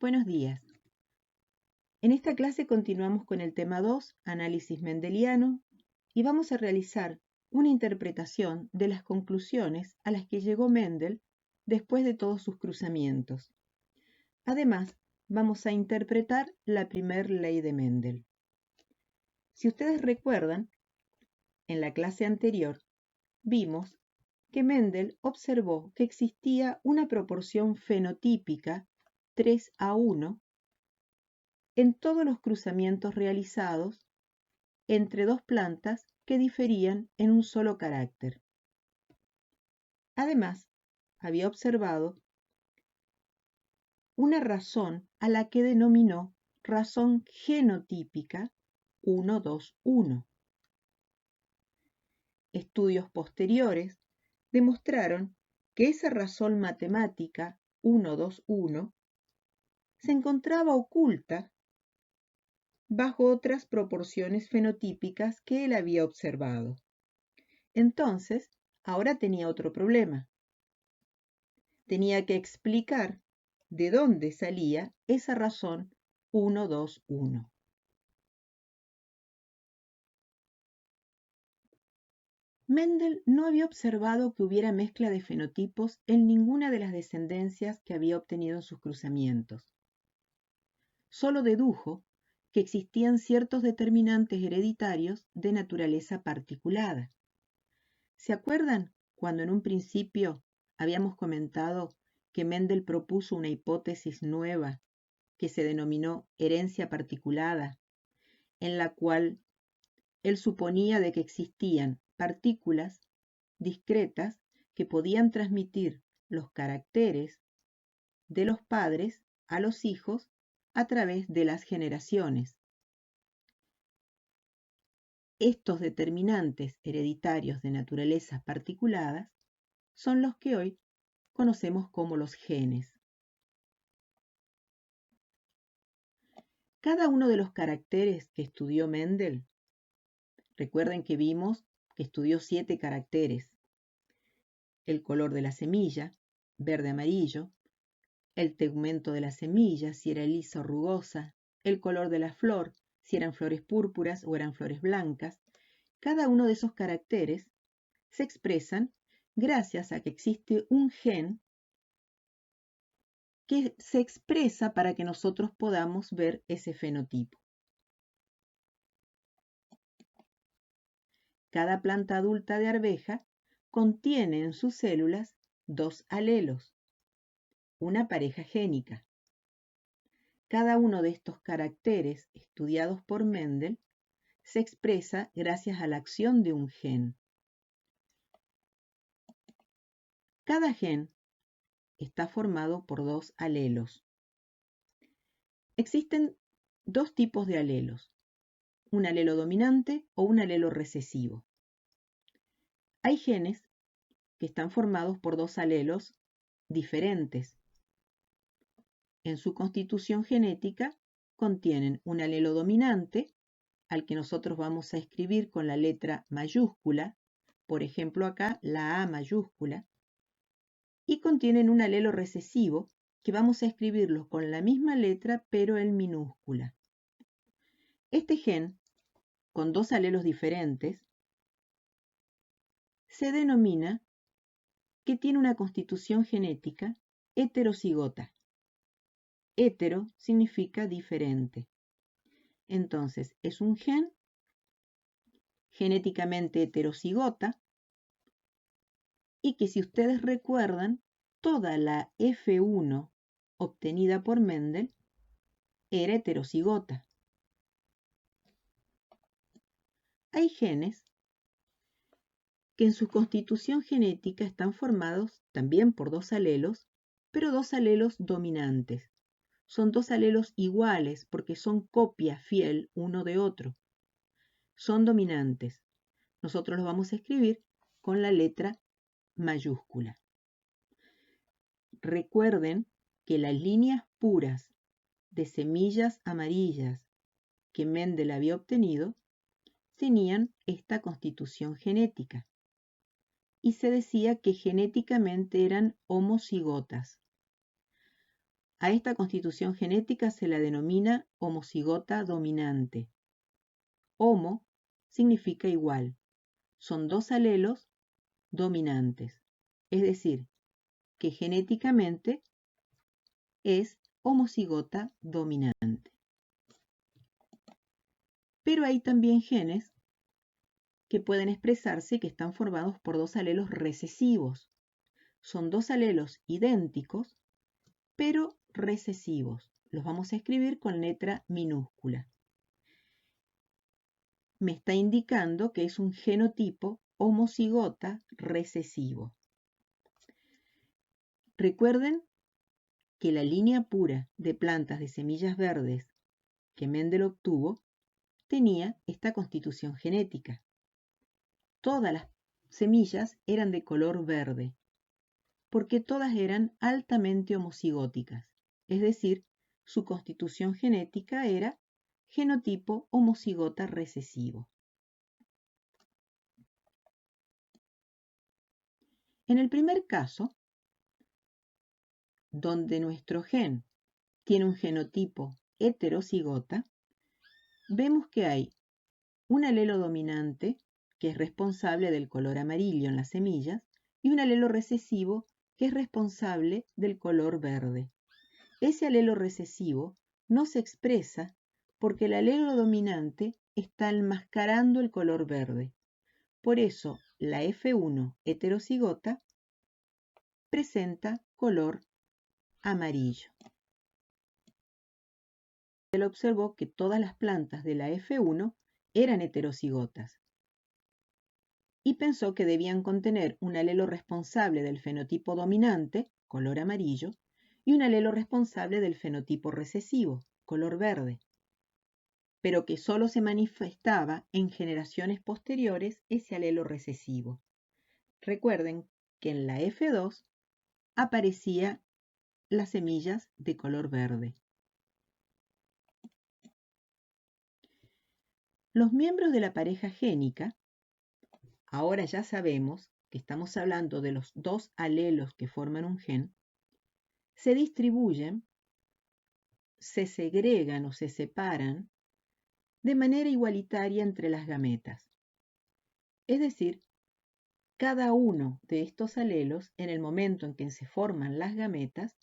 Buenos días. En esta clase continuamos con el tema 2, análisis mendeliano, y vamos a realizar una interpretación de las conclusiones a las que llegó Mendel después de todos sus cruzamientos. Además, vamos a interpretar la primer ley de Mendel. Si ustedes recuerdan, en la clase anterior vimos que Mendel observó que existía una proporción fenotípica 3:1 en todos los cruzamientos realizados entre dos plantas que diferían en un solo carácter. Además, había observado una razón a la que denominó razón genotípica 1-2-1. Estudios posteriores demostraron que esa razón matemática 1-2-1 se encontraba oculta bajo otras proporciones fenotípicas que él había observado. Entonces, ahora tenía otro problema. Tenía que explicar de dónde salía esa razón 1-2-1. Mendel no había observado que hubiera mezcla de fenotipos en ninguna de las descendencias que había obtenido en sus cruzamientos. Solo dedujo que existían ciertos determinantes hereditarios de naturaleza particulada. ¿Se acuerdan cuando en un principio habíamos comentado que Mendel propuso una hipótesis nueva que se denominó herencia particulada, en la cual él suponía de que existían partículas discretas que podían transmitir los caracteres de los padres a los hijos a través de las generaciones? Estos determinantes hereditarios de naturaleza particuladas son los que hoy conocemos como los genes. Cada uno de los caracteres que estudió Mendel, recuerden que vimos que estudió 7 caracteres: el color de la semilla, verde-amarillo, el tegumento de la semilla, si era lisa o rugosa, el color de la flor, si eran flores púrpuras o eran flores blancas. Cada uno de esos caracteres se expresan gracias a que existe un gen que se expresa para que nosotros podamos ver ese fenotipo. Cada planta adulta de arveja contiene en sus células 2 alelos, una pareja génica. Cada uno de estos caracteres estudiados por Mendel se expresa gracias a la acción de un gen. Cada gen está formado por 2 alelos. Existen 2 tipos de alelos, un alelo dominante o un alelo recesivo. Hay genes que están formados por 2 alelos diferentes. En su constitución genética contienen un alelo dominante, al que nosotros vamos a escribir con la letra mayúscula, por ejemplo acá la A mayúscula, y contienen un alelo recesivo, que vamos a escribirlo con la misma letra pero en minúscula. Este gen, con 2 alelos diferentes, se denomina que tiene una constitución genética heterocigota. Hetero significa diferente. Entonces, es un gen genéticamente heterocigota y que, si ustedes recuerdan, toda la F1 obtenida por Mendel era heterocigota. Hay genes que en su constitución genética están formados también por 2 alelos, pero 2 alelos dominantes. Son 2 alelos iguales porque son copia fiel uno de otro. Son dominantes. Nosotros los vamos a escribir con la letra mayúscula. Recuerden que las líneas puras de semillas amarillas que Mendel había obtenido tenían esta constitución genética y se decía que genéticamente eran homocigotas. A esta constitución genética se la denomina homocigota dominante. Homo significa igual. Son dos alelos dominantes. Es decir, que genéticamente es homocigota dominante. Pero hay también genes que pueden expresarse y que están formados por dos alelos recesivos. Son dos alelos idénticos, pero recesivos. Los vamos a escribir con letra minúscula. Me está indicando que es un genotipo homocigota recesivo. Recuerden que la línea pura de plantas de semillas verdes que Mendel obtuvo tenía esta constitución genética. Todas las semillas eran de color verde, porque todas eran altamente homocigóticas, es decir, su constitución genética era genotipo homocigota recesivo. En el primer caso, donde nuestro gen tiene un genotipo heterocigota, vemos que hay un alelo dominante, que es responsable del color amarillo en las semillas, y un alelo recesivo, que es responsable del color verde. Ese alelo recesivo no se expresa porque el alelo dominante está enmascarando el color verde. Por eso, la F1 heterocigota presenta color amarillo. Él observó que todas las plantas de la F1 eran heterocigotas y pensó que debían contener un alelo responsable del fenotipo dominante, color amarillo, y un alelo responsable del fenotipo recesivo, color verde, pero que solo se manifestaba en generaciones posteriores ese alelo recesivo. Recuerden que en la F2 aparecían las semillas de color verde. Los miembros de la pareja génica, ahora ya sabemos que estamos hablando de los dos alelos que forman un gen, se distribuyen, se segregan o se separan de manera igualitaria entre las gametas. Es decir, cada uno de estos alelos, en el momento en que se forman las gametas,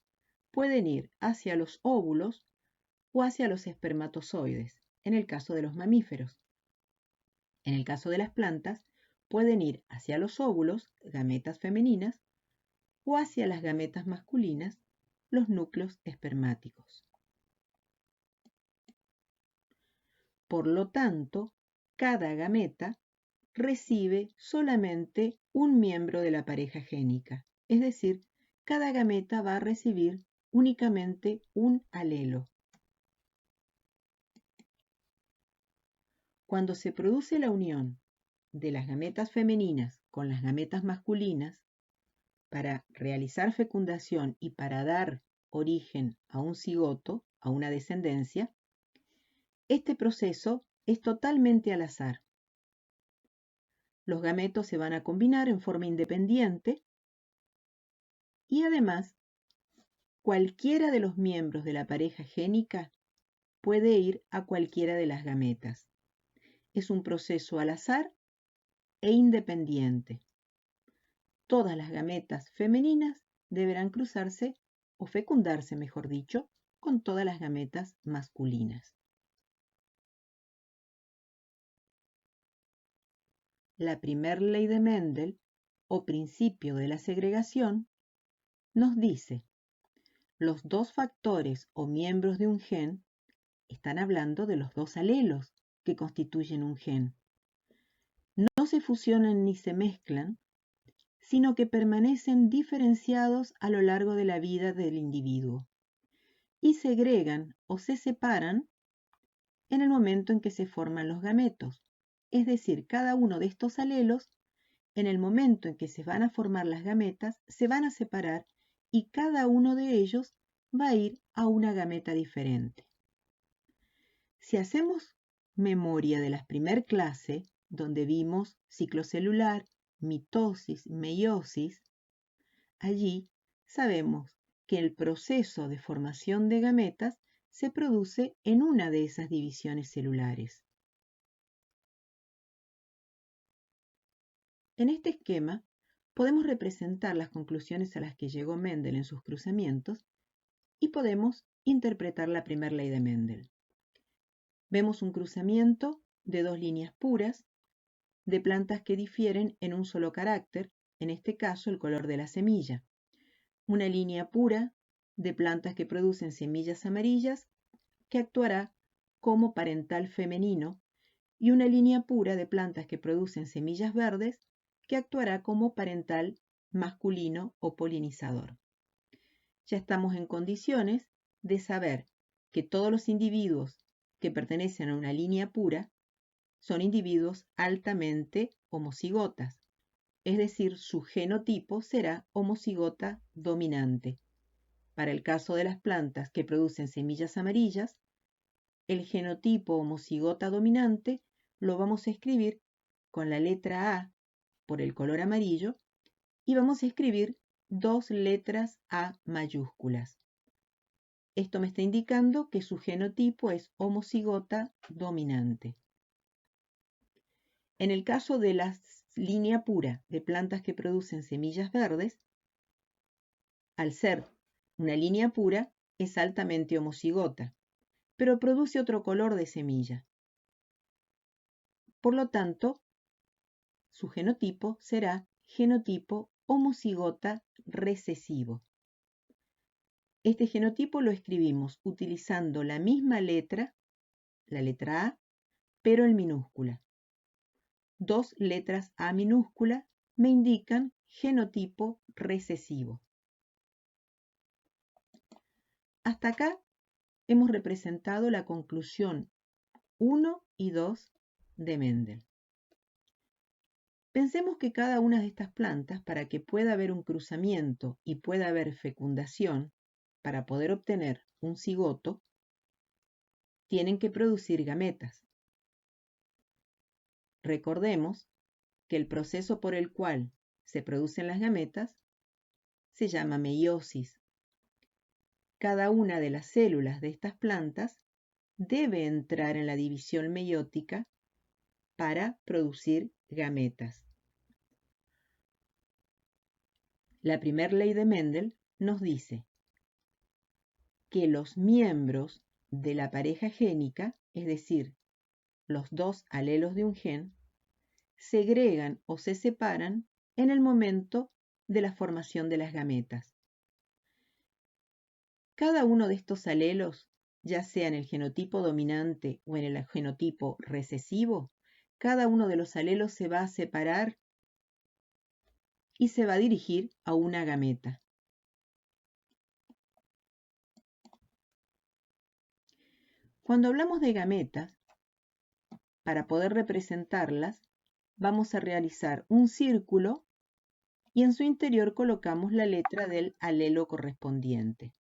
pueden ir hacia los óvulos o hacia los espermatozoides, en el caso de los mamíferos. En el caso de las plantas, pueden ir hacia los óvulos, gametas femeninas, o hacia las gametas masculinas, los núcleos espermáticos. Por lo tanto, cada gameta recibe solamente un miembro de la pareja génica, es decir, cada gameta va a recibir únicamente un alelo. Cuando se produce la unión de las gametas femeninas con las gametas masculinas para realizar fecundación y para dar origen a un cigoto, a una descendencia, este proceso es totalmente al azar. Los gametos se van a combinar en forma independiente y además cualquiera de los miembros de la pareja génica puede ir a cualquiera de las gametas. Es un proceso al azar e independiente. Todas las gametas femeninas deberán cruzarse o fecundarse, mejor dicho, con todas las gametas masculinas. La primer ley de Mendel, o principio de la segregación, nos dice: los dos factores o miembros de un gen, están hablando de los dos alelos que constituyen un gen, no se fusionan ni se mezclan, sino que permanecen diferenciados a lo largo de la vida del individuo y segregan o se separan en el momento en que se forman los gametos. Es decir, cada uno de estos alelos, en el momento en que se van a formar las gametas, se van a separar y cada uno de ellos va a ir a una gameta diferente. Si hacemos memoria de la primer clase, donde vimos ciclo celular, mitosis, meiosis, allí sabemos que el proceso de formación de gametas se produce en una de esas divisiones celulares. En este esquema podemos representar las conclusiones a las que llegó Mendel en sus cruzamientos y podemos interpretar la primera ley de Mendel. Vemos un cruzamiento de dos líneas puras de plantas que difieren en un solo carácter, en este caso el color de la semilla. Una línea pura de plantas que producen semillas amarillas que actuará como parental femenino y una línea pura de plantas que producen semillas verdes que actuará como parental masculino o polinizador. Ya estamos en condiciones de saber que todos los individuos que pertenecen a una línea pura son individuos altamente homocigotas, es decir, su genotipo será homocigota dominante. Para el caso de las plantas que producen semillas amarillas, el genotipo homocigota dominante lo vamos a escribir con la letra A por el color amarillo y vamos a escribir dos letras A mayúsculas. Esto me está indicando que su genotipo es homocigota dominante. En el caso de la línea pura de plantas que producen semillas verdes, al ser una línea pura, es altamente homocigota, pero produce otro color de semilla. Por lo tanto, su genotipo será genotipo homocigota recesivo. Este genotipo lo escribimos utilizando la misma letra, la letra A, pero en minúscula. Dos letras A minúscula me indican genotipo recesivo. Hasta acá hemos representado la conclusión 1 y 2 de Mendel. Pensemos que cada una de estas plantas, para que pueda haber un cruzamiento y pueda haber fecundación, para poder obtener un cigoto, tienen que producir gametas. Recordemos que el proceso por el cual se producen las gametas se llama meiosis. Cada una de las células de estas plantas debe entrar en la división meiótica para producir gametas. La primera ley de Mendel nos dice que los miembros de la pareja génica, es decir, los dos alelos de un gen, segregan o se separan en el momento de la formación de las gametas. Cada uno de estos alelos, ya sea en el genotipo dominante o en el genotipo recesivo, cada uno de los alelos se va a separar y se va a dirigir a una gameta. Cuando hablamos de gametas, para poder representarlas, vamos a realizar un círculo y en su interior colocamos la letra del alelo correspondiente.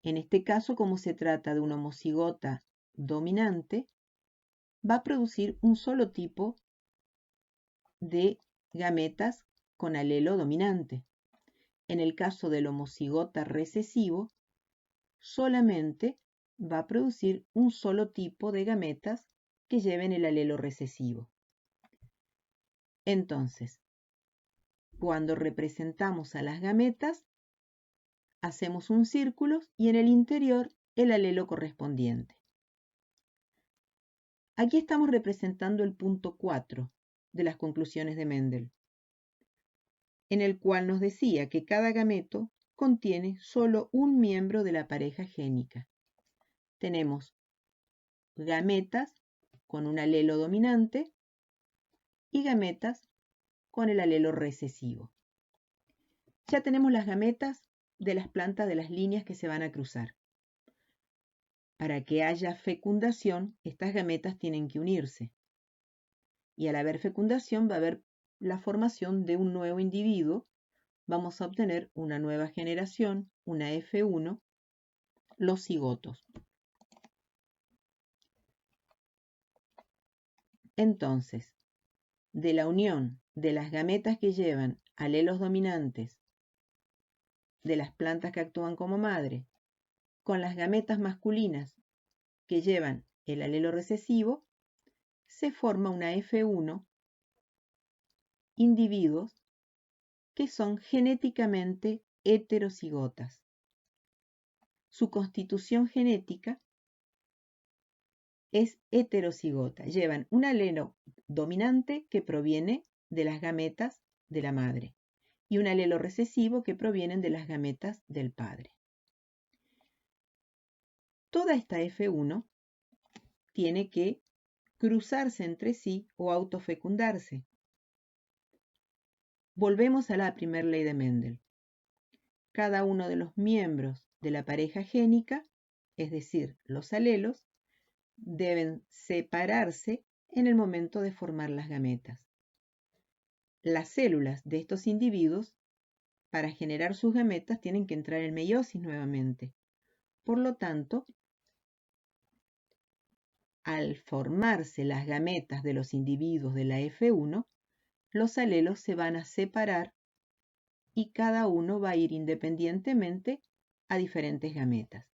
En este caso, como se trata de una homocigota dominante, va a producir un solo tipo de gametas con alelo dominante. En el caso del homocigota recesivo, solamente va a producir un solo tipo de gametas que lleven el alelo recesivo. Entonces, cuando representamos a las gametas, hacemos un círculo y en el interior el alelo correspondiente. Aquí estamos representando el punto 4 de las conclusiones de Mendel, en el cual nos decía que cada gameto contiene solo un miembro de la pareja génica. Tenemos gametas con un alelo dominante y gametas con el alelo recesivo. Ya tenemos las gametas de las plantas de las líneas que se van a cruzar. Para que haya fecundación, estas gametas tienen que unirse. Y al haber fecundación va a haber la formación de un nuevo individuo. Vamos a obtener una nueva generación, una F1, los cigotos. Entonces, de la unión de las gametas que llevan alelos dominantes de las plantas que actúan como madre con las gametas masculinas que llevan el alelo recesivo, se forma una F1, individuos que son genéticamente heterocigotas. Su constitución genética es heterocigota. Llevan un alelo dominante que proviene de las gametas de la madre y un alelo recesivo que provienen de las gametas del padre. Toda esta F1 tiene que cruzarse entre sí o autofecundarse. Volvemos a la primera ley de Mendel. Cada uno de los miembros de la pareja génica, es decir, los alelos, deben separarse en el momento de formar las gametas. Las células de estos individuos, para generar sus gametas, tienen que entrar en meiosis nuevamente. Por lo tanto, al formarse las gametas de los individuos de la F1, los alelos se van a separar y cada uno va a ir independientemente a diferentes gametas.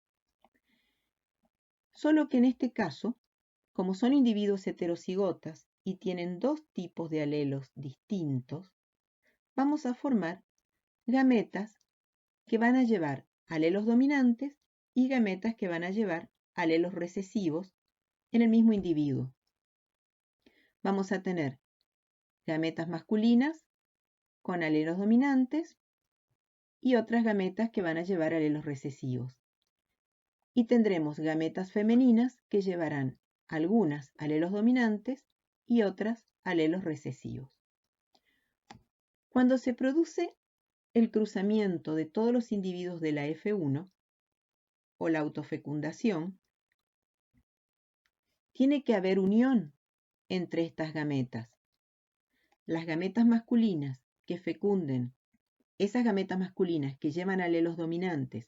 Solo que en este caso, como son individuos heterocigotas y tienen dos tipos de alelos distintos, vamos a formar gametas que van a llevar alelos dominantes y gametas que van a llevar alelos recesivos en el mismo individuo. Vamos a tener gametas masculinas con alelos dominantes y otras gametas que van a llevar alelos recesivos. Y tendremos gametas femeninas que llevarán algunas alelos dominantes y otras alelos recesivos. Cuando se produce el cruzamiento de todos los individuos de la F1 o la autofecundación, tiene que haber unión entre estas gametas. Las gametas masculinas que fecunden, esas gametas masculinas que llevan alelos dominantes,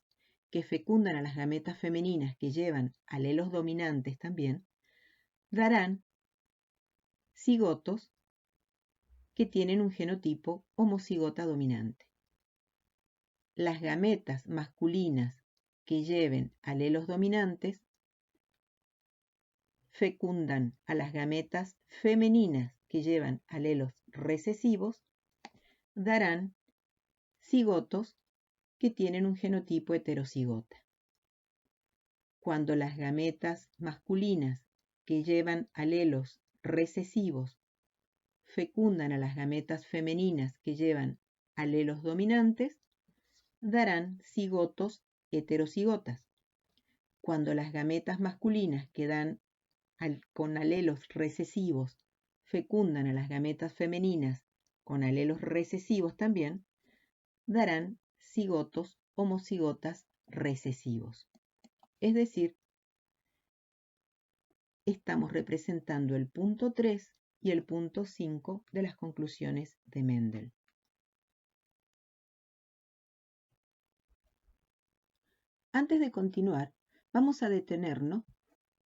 que fecundan a las gametas femeninas que llevan alelos dominantes también, darán cigotos que tienen un genotipo homocigota dominante. Las gametas masculinas que lleven alelos dominantes fecundan a las gametas femeninas que llevan alelos recesivos, darán cigotos que tienen un genotipo heterocigota. Cuando las gametas masculinas que llevan alelos recesivos fecundan a las gametas femeninas que llevan alelos dominantes, darán cigotos heterocigotas. Cuando las gametas masculinas que dan con alelos recesivos fecundan a las gametas femeninas con alelos recesivos también, darán cigotos homocigotas recesivos. Es decir, estamos representando el punto 3 y el punto 5 de las conclusiones de Mendel. Antes de continuar, vamos a detenernos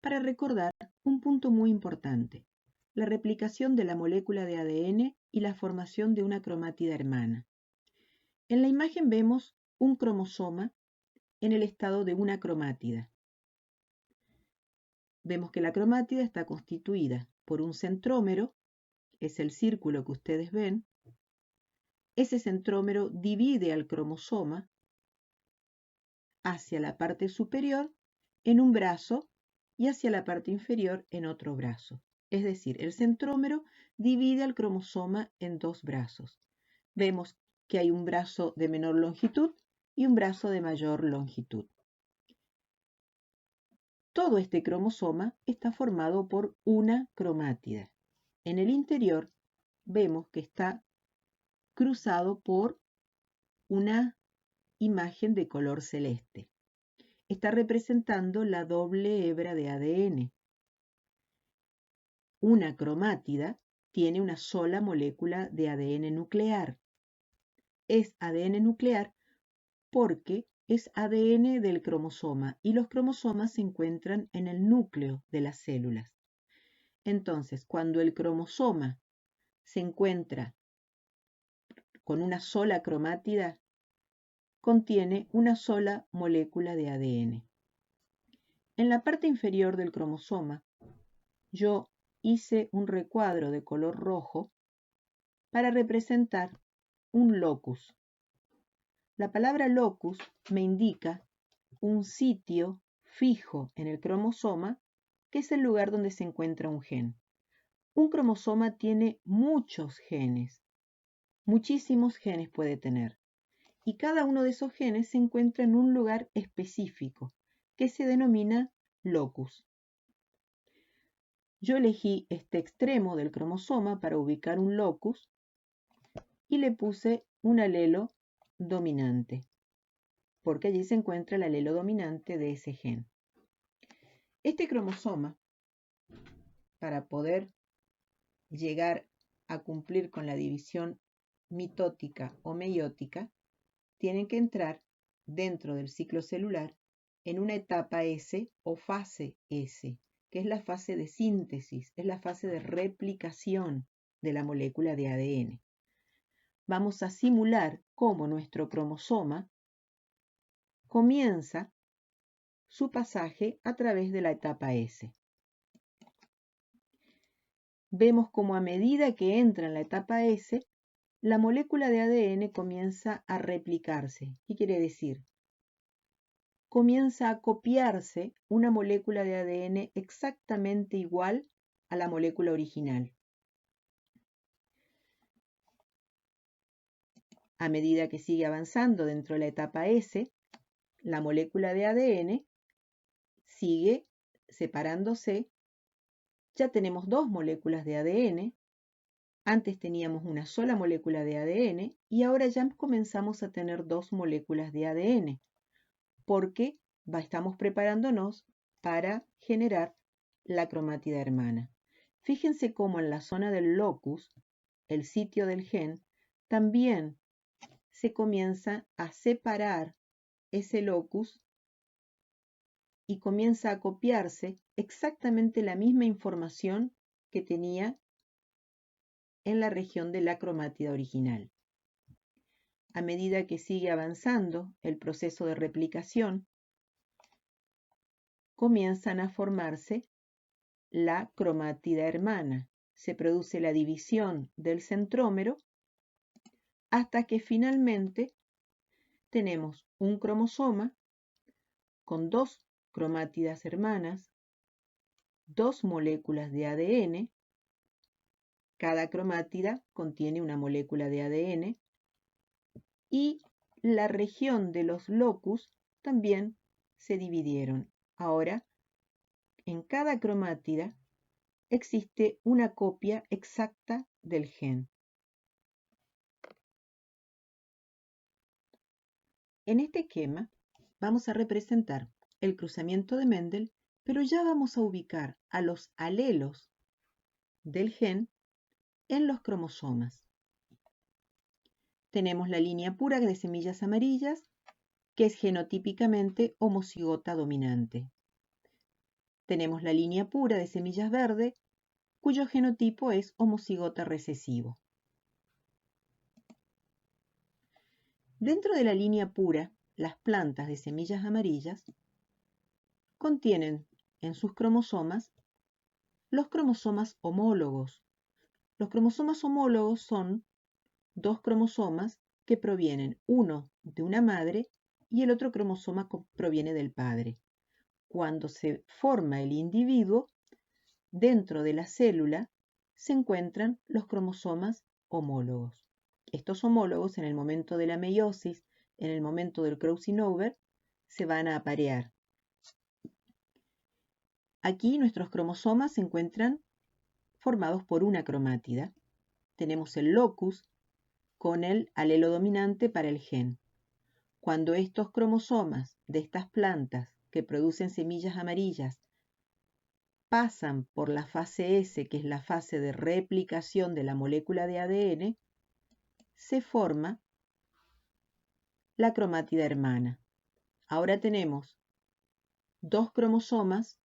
para recordar un punto muy importante, la replicación de la molécula de ADN y la formación de una cromátida hermana. En la imagen vemos un cromosoma en el estado de una cromátida. Vemos que la cromátida está constituida por un centrómero, es el círculo que ustedes ven. Ese centrómero divide al cromosoma hacia la parte superior en un brazo y hacia la parte inferior en otro brazo. Es decir, el centrómero divide al cromosoma en dos brazos. Vemos que hay un brazo de menor longitud y un brazo de mayor longitud. Todo este cromosoma está formado por una cromátida. En el interior vemos que está cruzado por una imagen de color celeste. Está representando la doble hebra de ADN. Una cromátida tiene una sola molécula de ADN nuclear. Es ADN nuclear porque es ADN del cromosoma y los cromosomas se encuentran en el núcleo de las células. Entonces, cuando el cromosoma se encuentra con una sola cromátida, contiene una sola molécula de ADN. En la parte inferior del cromosoma, yo hice un recuadro de color rojo para representar un locus. La palabra locus me indica un sitio fijo en el cromosoma, que es el lugar donde se encuentra un gen. Un cromosoma tiene muchos genes, muchísimos genes puede tener, y cada uno de esos genes se encuentra en un lugar específico, que se denomina locus. Yo elegí este extremo del cromosoma para ubicar un locus y le puse un alelo dominante, porque allí se encuentra el alelo dominante de ese gen. Este cromosoma, para poder llegar a cumplir con la división mitótica o meiótica, tienen que entrar dentro del ciclo celular en una etapa S o fase S, que es la fase de síntesis, es la fase de replicación de la molécula de ADN. Vamos a simular cómo nuestro cromosoma comienza su pasaje a través de la etapa S. Vemos cómo a medida que entra en la etapa S, la molécula de ADN comienza a replicarse. ¿Qué quiere decir? Comienza a copiarse una molécula de ADN exactamente igual a la molécula original. A medida que sigue avanzando dentro de la etapa S, la molécula de ADN sigue separándose. Ya tenemos dos moléculas de ADN. Antes teníamos una sola molécula de ADN y ahora ya comenzamos a tener dos moléculas de ADN, porque estamos preparándonos para generar la cromátida hermana. Fíjense cómo en la zona del locus, el sitio del gen, también se comienza a separar ese locus y comienza a copiarse exactamente la misma información que tenía en la región de la cromátida original. A medida que sigue avanzando el proceso de replicación, comienzan a formarse la cromátida hermana. Se produce la división del centrómero hasta que finalmente tenemos un cromosoma con dos cromátidas hermanas, dos moléculas de ADN. Cada cromátida contiene una molécula de ADN y la región de los locus también se dividieron. Ahora, en cada cromátida existe una copia exacta del gen. En este esquema vamos a representar el cruzamiento de Mendel, pero ya vamos a ubicar a los alelos del gen en los cromosomas. Tenemos la línea pura de semillas amarillas, que es genotípicamente homocigota dominante. Tenemos la línea pura de semillas verdes, cuyo genotipo es homocigota recesivo. Dentro de la línea pura, las plantas de semillas amarillas contienen en sus cromosomas los cromosomas homólogos. Los cromosomas homólogos son dos cromosomas que provienen, uno de una madre y el otro cromosoma proviene del padre. Cuando se forma el individuo, dentro de la célula se encuentran los cromosomas homólogos. Estos homólogos, en el momento de la meiosis, en el momento del crossing over, se van a aparear. Aquí nuestros cromosomas se encuentran formados por una cromátida. Tenemos el locus con el alelo dominante para el gen. Cuando estos cromosomas de estas plantas que producen semillas amarillas pasan por la fase S, que es la fase de replicación de la molécula de ADN, se forma la cromátida hermana. Ahora tenemos dos cromosomas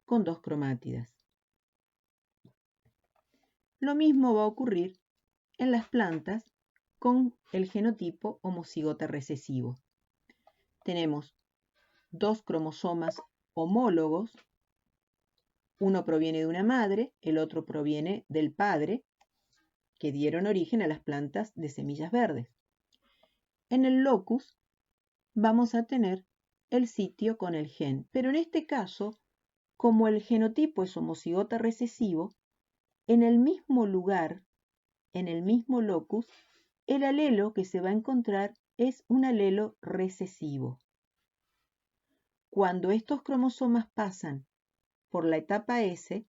con dos cromátidas. Lo mismo va a ocurrir en las plantas con el genotipo homocigota recesivo. Tenemos dos cromosomas homólogos, uno proviene de una madre, el otro proviene del padre, que dieron origen a las plantas de semillas verdes. En el locus vamos a tener el sitio con el gen, pero en este caso, como el genotipo es homocigota recesivo, en el mismo lugar, en el mismo locus, el alelo que se va a encontrar es un alelo recesivo. Cuando estos cromosomas pasan por la etapa S,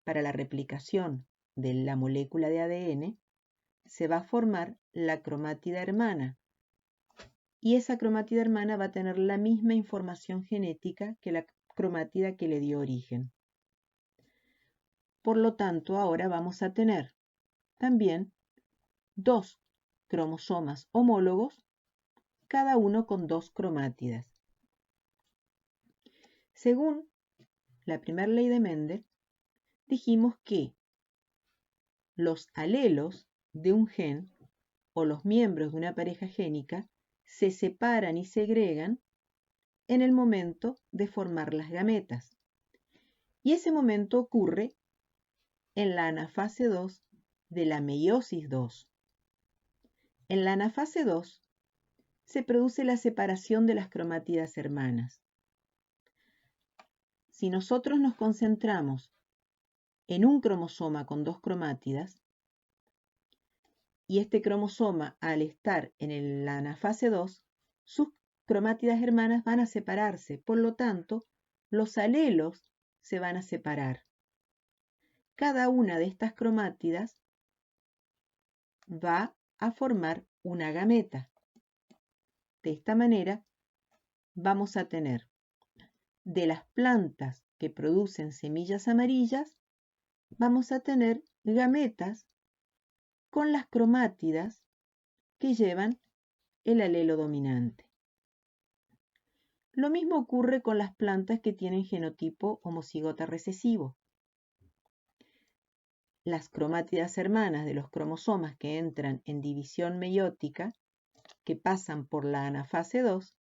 para la replicación de la molécula de ADN, se va a formar la cromátida hermana. Y esa cromátida hermana va a tener la misma información genética que la cromátida que le dio origen. Por lo tanto, ahora vamos a tener también dos cromosomas homólogos, cada uno con dos cromátidas. Según la primera ley de Mendel, dijimos que los alelos de un gen o los miembros de una pareja génica se separan y segregan en el momento de formar las gametas. Y ese momento ocurre en la anafase 2 de la meiosis 2. En la anafase 2 se produce la separación de las cromátidas hermanas. Si nosotros nos concentramos en un cromosoma con dos cromátidas, y este cromosoma, al estar en la anafase 2, sus cromátidas hermanas van a separarse, por lo tanto, los alelos se van a separar. Cada una de estas cromátidas va a formar una gameta. De esta manera, vamos a tener de las plantas que producen semillas amarillas, vamos a tener gametas con las cromátidas que llevan el alelo dominante. Lo mismo ocurre con las plantas que tienen genotipo homocigota recesivo. Las cromátidas hermanas de los cromosomas que entran en división meiótica, que pasan por la anafase 2,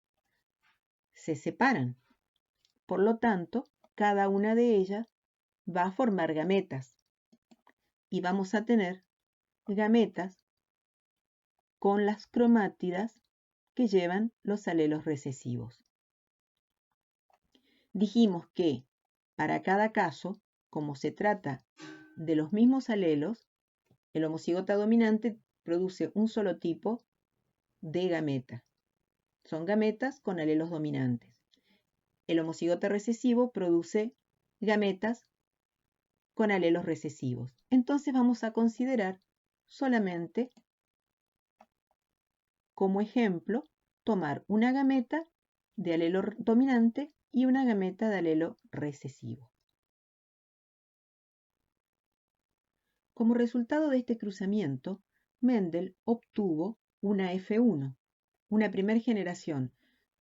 se separan. Por lo tanto, cada una de ellas va a formar gametas. Y vamos a tener gametas con las cromátidas que llevan los alelos recesivos. Dijimos que para cada caso, como se trata de los mismos alelos, el homocigota dominante produce un solo tipo de gameta. Son gametas con alelos dominantes. El homocigota recesivo produce gametas con alelos recesivos. Entonces vamos a considerar solamente como ejemplo tomar una gameta de alelo dominante y una gameta de alelo recesivo. Como resultado de este cruzamiento, Mendel obtuvo una F1, una primera generación,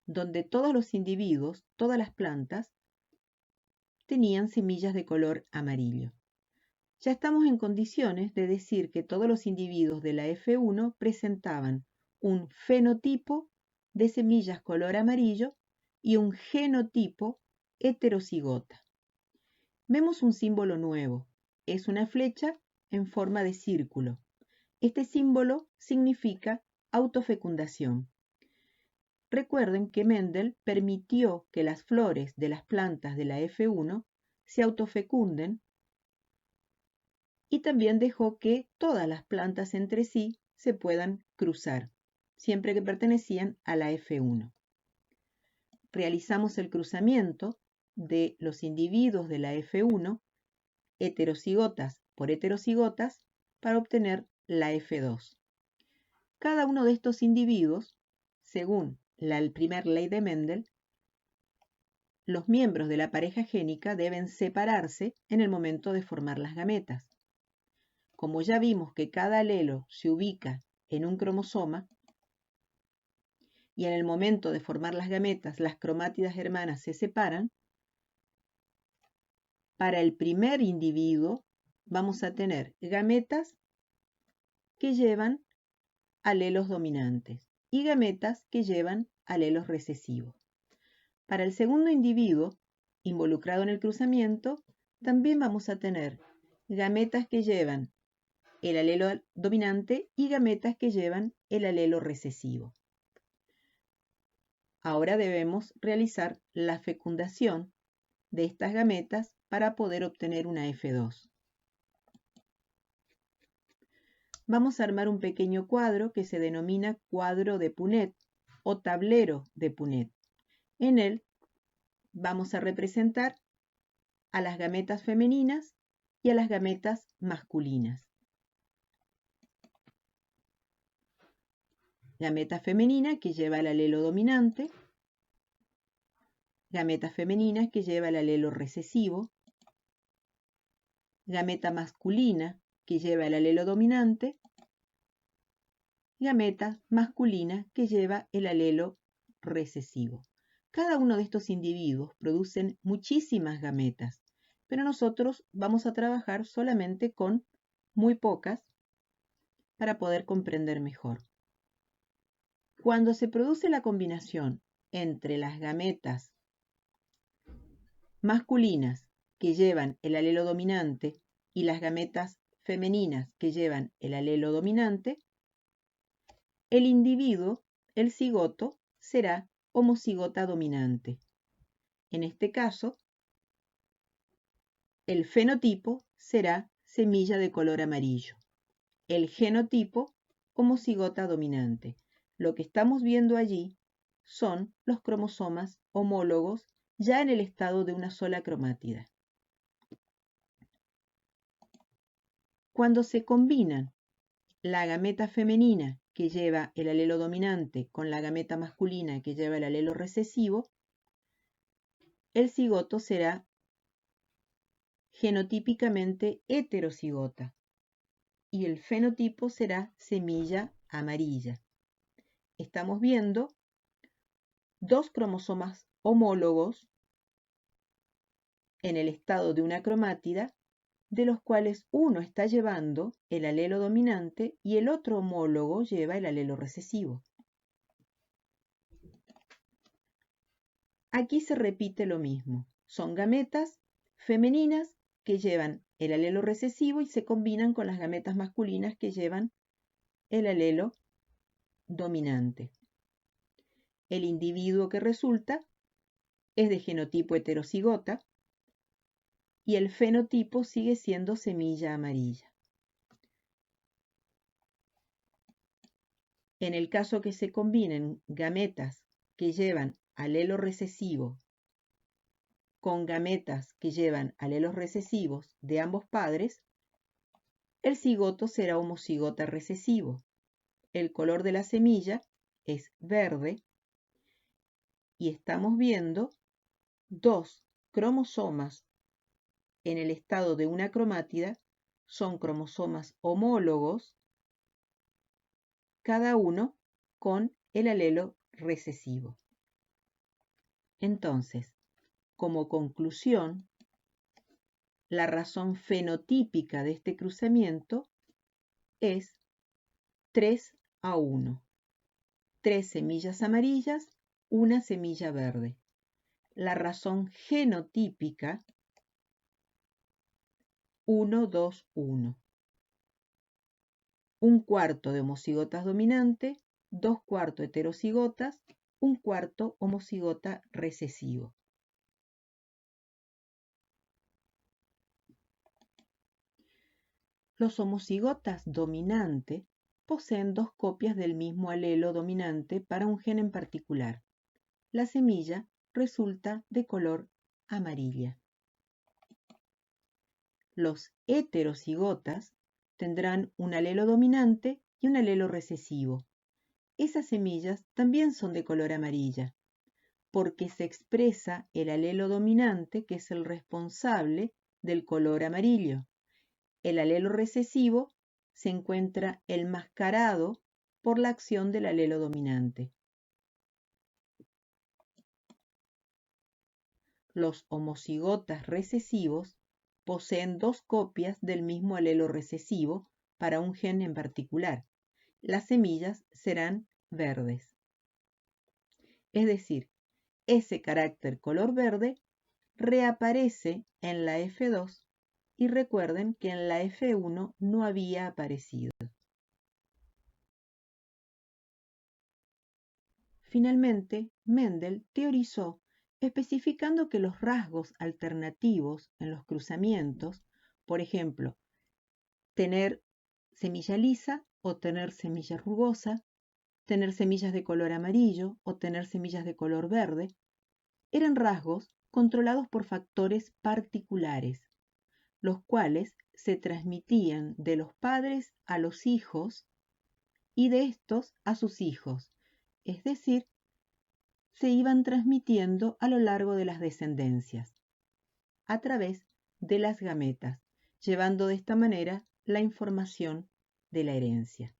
donde todos los individuos, todas las plantas, tenían semillas de color amarillo. Ya estamos en condiciones de decir que todos los individuos de la F1 presentaban un fenotipo de semillas color amarillo y un genotipo heterocigota. Vemos un símbolo nuevo. Es una flecha en forma de círculo. Este símbolo significa autofecundación. Recuerden que Mendel permitió que las flores de las plantas de la F1 se autofecunden y también dejó que todas las plantas entre sí se puedan cruzar, siempre que pertenecían a la F1. Realizamos el cruzamiento de los individuos de la F1, heterocigotas por heterocigotas, para obtener la F2. Cada uno de estos individuos, según la primera ley de Mendel, los miembros de la pareja génica deben separarse en el momento de formar las gametas. Como ya vimos que cada alelo se ubica en un cromosoma y en el momento de formar las gametas las cromátidas hermanas se separan, para el primer individuo vamos a tener gametas que llevan alelos dominantes y gametas que llevan alelos recesivos. Para el segundo individuo involucrado en el cruzamiento, también vamos a tener gametas que llevan el alelo dominante y gametas que llevan el alelo recesivo. Ahora debemos realizar la fecundación de estas gametas para poder obtener una F2. Vamos a armar un pequeño cuadro que se denomina cuadro de Punnett o tablero de Punnett. En él vamos a representar a las gametas femeninas y a las gametas masculinas. Gameta femenina que lleva el alelo dominante, gameta femenina que lleva el alelo recesivo, gameta masculina que lleva el alelo dominante, gameta masculina que lleva el alelo recesivo. Cada uno de estos individuos producen muchísimas gametas, pero nosotros vamos a trabajar solamente con muy pocas para poder comprender mejor. Cuando se produce la combinación entre las gametas masculinas que llevan el alelo dominante y las gametas femeninas que llevan el alelo dominante, el individuo, el cigoto, será homocigota dominante. En este caso, el fenotipo será semilla de color amarillo. El genotipo, homocigota dominante. Lo que estamos viendo allí son los cromosomas homólogos ya en el estado de una sola cromátida. Cuando se combinan la gameta femenina que lleva el alelo dominante con la gameta masculina que lleva el alelo recesivo, el cigoto será genotípicamente heterocigota y el fenotipo será semilla amarilla. Estamos viendo dos cromosomas homólogos en el estado de una cromátida, de los cuales uno está llevando el alelo dominante y el otro homólogo lleva el alelo recesivo. Aquí se repite lo mismo. Son gametas femeninas que llevan el alelo recesivo y se combinan con las gametas masculinas que llevan el alelo dominante. El individuo que resulta es de genotipo heterocigota y el fenotipo sigue siendo semilla amarilla. En el caso que se combinen gametas que llevan alelo recesivo con gametas que llevan alelos recesivos de ambos padres, el cigoto será homocigota recesivo. El color de la semilla es verde y estamos viendo dos cromosomas en el estado de una cromátida, son cromosomas homólogos, cada uno con el alelo recesivo. Entonces, como conclusión, la razón fenotípica de este cruzamiento es 3:1. 3 semillas amarillas, una semilla verde. La razón genotípica 1:2:1. Un cuarto de homocigotas dominante, 2/4 heterocigotas, 1/4 homocigota recesivo. Los homocigotas dominante poseen dos copias del mismo alelo dominante para un gen en particular. La semilla resulta de color amarilla. Los heterocigotas tendrán un alelo dominante y un alelo recesivo. Esas semillas también son de color amarilla, porque se expresa el alelo dominante que es el responsable del color amarillo. El alelo recesivo se encuentra enmascarado por la acción del alelo dominante. Los homocigotas recesivos poseen dos copias del mismo alelo recesivo para un gen en particular. las semillas serán verdes. Es decir, ese carácter color verde reaparece en la F2 y recuerden que en la F1 no había aparecido. Finalmente, Mendel teorizó especificando que los rasgos alternativos en los cruzamientos, por ejemplo, tener semilla lisa o tener semilla rugosa, tener semillas de color amarillo o tener semillas de color verde, eran rasgos controlados por factores particulares, los cuales se transmitían de los padres a los hijos y de estos a sus hijos, es decir, se iban transmitiendo a lo largo de las descendencias, a través de las gametas, llevando de esta manera la información de la herencia.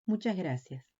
Muchas gracias.